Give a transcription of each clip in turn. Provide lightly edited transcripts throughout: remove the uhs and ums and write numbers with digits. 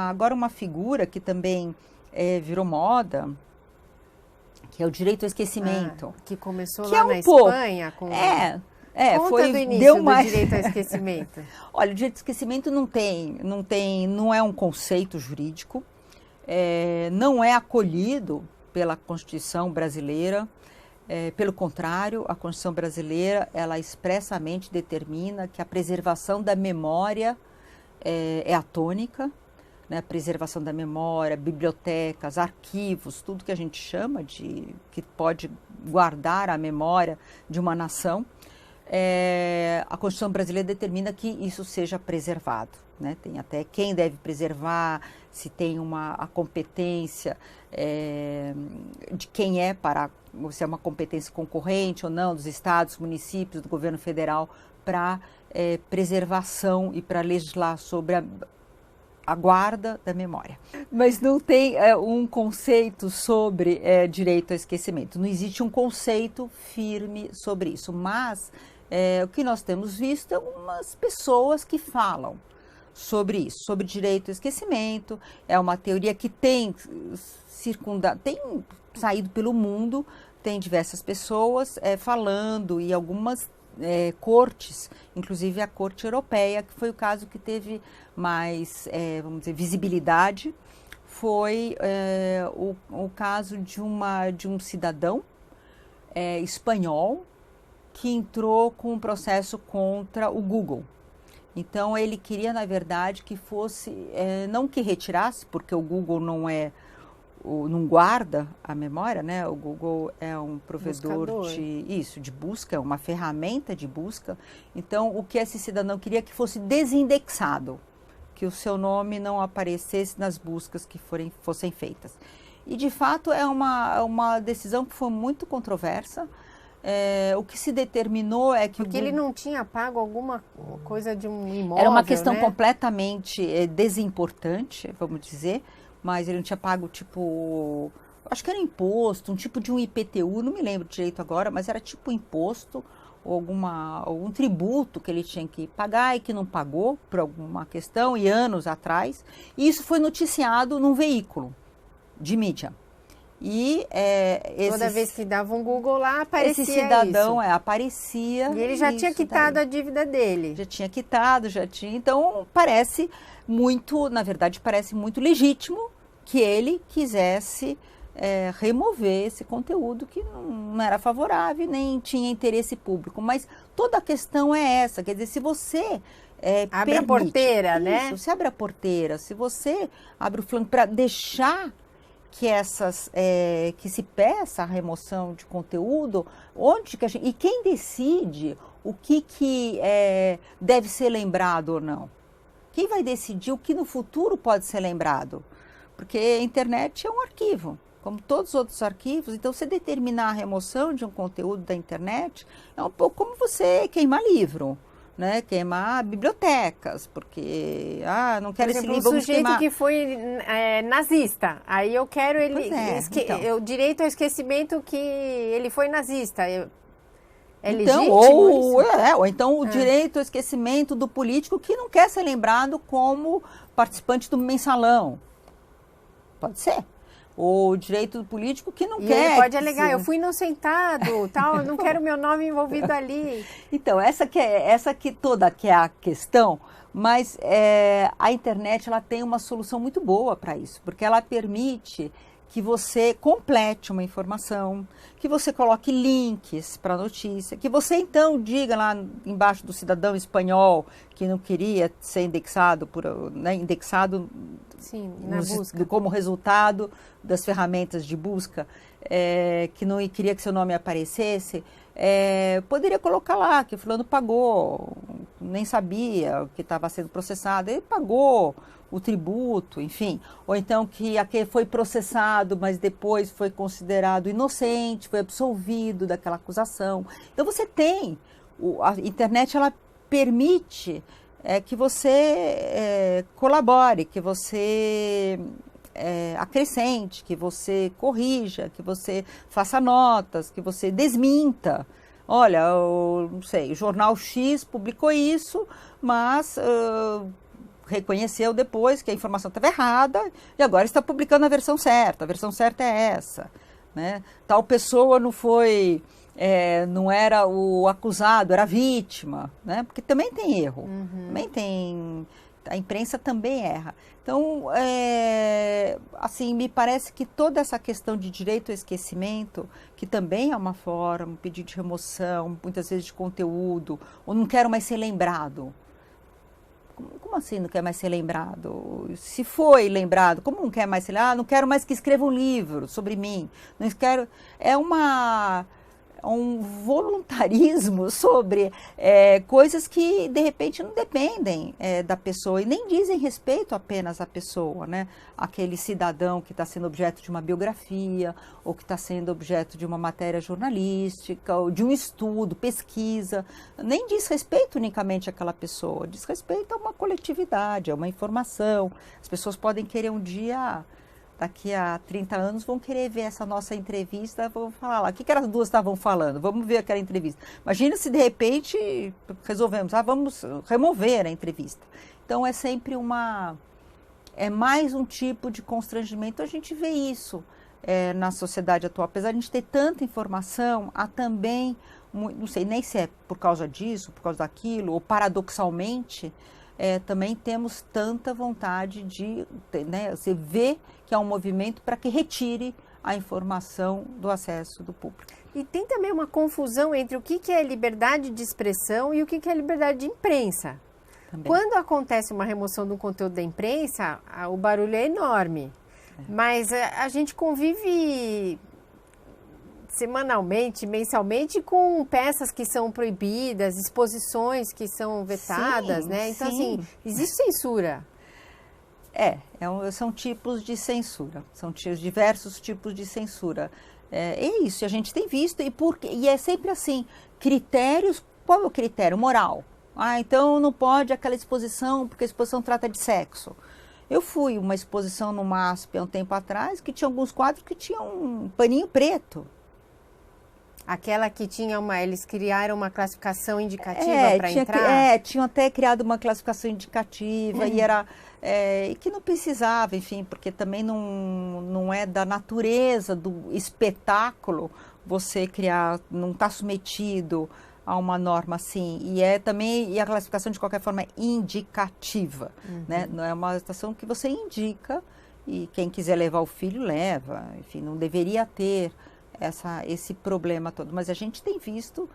Agora uma figura que também virou moda, que é o direito ao esquecimento. Que começou que lá é um na pouco, Espanha com... Conta foi, do início deu do mais... direito ao esquecimento. Olha, o direito ao esquecimento não é um conceito jurídico, não é acolhido pela Constituição brasileira. Pelo contrário, a Constituição brasileira, ela expressamente determina que a preservação da memória é a tônica, né? Preservação da memória, bibliotecas, arquivos, tudo que a gente chama de que pode guardar a memória de uma nação. A Constituição brasileira determina que isso seja preservado, né? Tem até quem deve preservar, se tem a competência de quem se é uma competência concorrente ou não, dos estados, municípios, do governo federal, para preservação e para legislar sobre a guarda da memória. Mas não tem um conceito sobre direito ao esquecimento. Não existe um conceito firme sobre isso, mas o que nós temos visto é algumas pessoas que falam sobre isso, sobre direito ao esquecimento. É uma teoria que tem saído pelo mundo, tem diversas pessoas falando, e algumas cortes, inclusive a Corte Europeia, que foi o caso que teve mais, vamos dizer, visibilidade, foi o caso de um cidadão espanhol que entrou com um processo contra o Google. Então ele queria, na verdade, que fosse, não que retirasse, porque o Google não guarda a memória, né? O Google é um provedor de busca, é uma ferramenta de busca. Então, o que esse cidadão queria que fosse desindexado, que o seu nome não aparecesse nas buscas que fossem feitas. E, de fato, é uma decisão que foi muito controversa. O que se determinou é que porque ele não tinha pago alguma coisa de um imóvel, era uma questão, né? completamente desimportante, vamos dizer, mas ele não tinha pago, tipo, acho que era imposto, um tipo de um IPTU, não me lembro direito agora, mas era tipo imposto ou algum tributo que ele tinha que pagar e que não pagou por alguma questão, e anos atrás. E isso foi noticiado num veículo de mídia. E toda vez que dava um Google lá, aparecia esse cidadão isso. Aparecia. E ele já tinha quitado a dívida dele. Já tinha quitado, já tinha. Então, parece muito, na verdade, parece muito legítimo que ele quisesse remover esse conteúdo que não era favorável, nem tinha interesse público. Mas toda a questão é essa, quer dizer, se você abre a porteira, isso, né? Se abre a porteira, se você abre o flanco para deixar que se peça a remoção de conteúdo, e quem decide o que deve ser lembrado ou não? Quem vai decidir o que no futuro pode ser lembrado? Porque a internet é um arquivo, como todos os outros arquivos. Então, você determinar a remoção de um conteúdo da internet é um pouco como você queimar livro, né? Queimar bibliotecas, porque não quero esse livro, vamos queimar. Um sujeito que foi nazista, aí eu quero o direito ao esquecimento que ele foi nazista. Então, ou então o direito ao esquecimento do político que não quer ser lembrado como participante do mensalão. Pode ser. Ou o direito do político que não quer. Ele pode alegar, eu fui inocentado, tal, eu não quero meu nome envolvido ali. Então, essa que é a questão, mas a internet ela tem uma solução muito boa para isso, porque ela permite que você complete uma informação, que você coloque links para a notícia, que você então diga lá embaixo do cidadão espanhol que não queria ser indexado, indexado sim, na busca, como resultado das ferramentas de busca, que não queria que seu nome aparecesse, poderia colocar lá que fulano pagou, nem sabia que estava sendo processado, ele pagou o tributo, enfim, ou então que aquele foi processado, mas depois foi considerado inocente, foi absolvido daquela acusação. Então você tem, a internet ela permite que você colabore, que você acrescente, que você corrija, que você faça notas, que você desminta. Olha, não sei, o jornal X publicou isso, mas reconheceu depois que a informação estava errada e agora está publicando a versão certa é essa, né? Tal pessoa não foi, não era o acusado, era a vítima, né? Porque também tem erro, também tem, a imprensa também erra. Então, assim, me parece que toda essa questão de direito ao esquecimento, que também é uma forma, um pedido de remoção, muitas vezes de conteúdo, ou não quero mais ser lembrado. Como assim não quer mais ser lembrado? Se foi lembrado, como não quer mais ser lembrado? Não quero mais que escreva um livro sobre mim. Não quero. É um voluntarismo sobre coisas que, de repente, não dependem da pessoa e nem dizem respeito apenas à pessoa, né? Aquele cidadão que está sendo objeto de uma biografia ou que está sendo objeto de uma matéria jornalística ou de um estudo, pesquisa. Nem diz respeito unicamente àquela pessoa, diz respeito a uma coletividade, a uma informação. As pessoas podem querer um dia... Daqui a 30 anos vão querer ver essa nossa entrevista, vão falar lá, o que as duas estavam falando? Vamos ver aquela entrevista. Imagina se de repente resolvemos, vamos remover a entrevista. Então é sempre mais um tipo de constrangimento. A gente vê isso na sociedade atual. Apesar de a gente ter tanta informação, há também, não sei nem se é por causa disso, por causa daquilo, ou paradoxalmente, também temos tanta vontade de, né, você vê que é um movimento para que retire a informação do acesso do público. E tem também uma confusão entre o que é liberdade de expressão e o que é liberdade de imprensa. Também. Quando acontece uma remoção do conteúdo da imprensa, o barulho é enorme. Mas a gente convive semanalmente, mensalmente, com peças que são proibidas, exposições que são vetadas, né? Então, assim, existe censura. São tipos de censura, são diversos tipos de censura. É isso, a gente tem visto, e é sempre assim, critérios, qual é o critério? Moral. Então não pode aquela exposição, porque a exposição trata de sexo. Eu fui uma exposição no MASP há um tempo atrás, que tinha alguns quadros que tinham um paninho preto. Aquela que tinha eles criaram uma classificação indicativa para entrar? Tinham até criado uma classificação indicativa e era que não precisava, enfim, porque também não é da natureza do espetáculo você criar, não está submetido a uma norma assim. E a classificação de qualquer forma é indicativa, né? Não é uma situação que você indica e quem quiser levar o filho leva, enfim, não deveria ter esse problema todo, mas a gente tem visto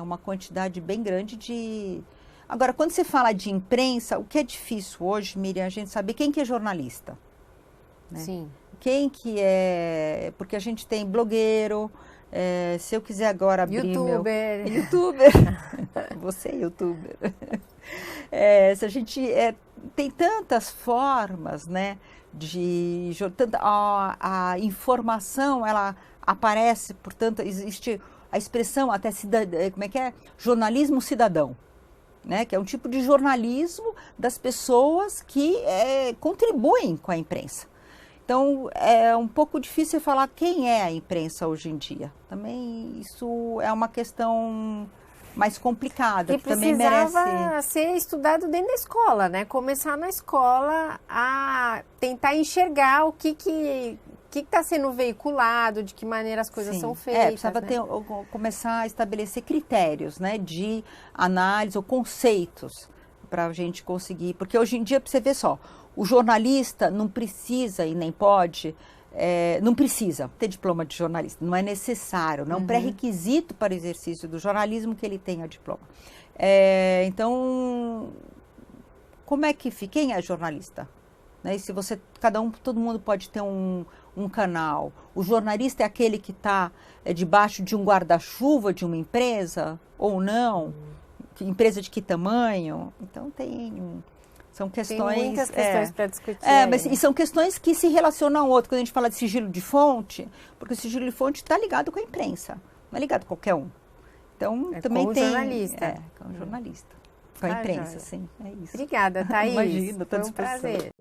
uma quantidade bem grande de... Agora, quando você fala de imprensa, o que é difícil hoje, Miriam, a gente saber quem que é jornalista, né? Sim. Quem que é... Porque a gente tem blogueiro, se eu quiser agora abrir YouTuber. YouTuber. Você é YouTuber. Se a gente... tem tantas formas, né? A informação, ela aparece, portanto, existe a expressão até jornalismo cidadão, né? Que é um tipo de jornalismo das pessoas que contribuem com a imprensa. Então, é um pouco difícil falar quem é a imprensa hoje em dia. Também isso é uma questão mais complicada, que também merece... precisava ser estudado dentro da escola, né? Começar na escola a tentar enxergar o que está sendo veiculado, de que maneira as coisas são feitas. Precisava começar a estabelecer critérios, né, de análise ou conceitos para a gente conseguir. Porque hoje em dia, para você ver só, o jornalista não precisa e nem pode... não precisa ter diploma de jornalista, não é necessário, não é um pré-requisito para o exercício do jornalismo que ele tenha diploma. Então, como é que fica? Quem é jornalista? Né? E se todo mundo pode ter um canal. O jornalista é aquele que está debaixo de um guarda-chuva de uma empresa ou não? Empresa de que tamanho? Então são questões... Tem muitas questões para discutir. E são questões que se relacionam ao outro. Quando a gente fala de sigilo de fonte, porque o sigilo de fonte está ligado com a imprensa, não é ligado a qualquer um. Então, também com o jornalista. Com o jornalista. Com a imprensa, sim. É isso. Obrigada, Thaís. Imagina, foi um prazer.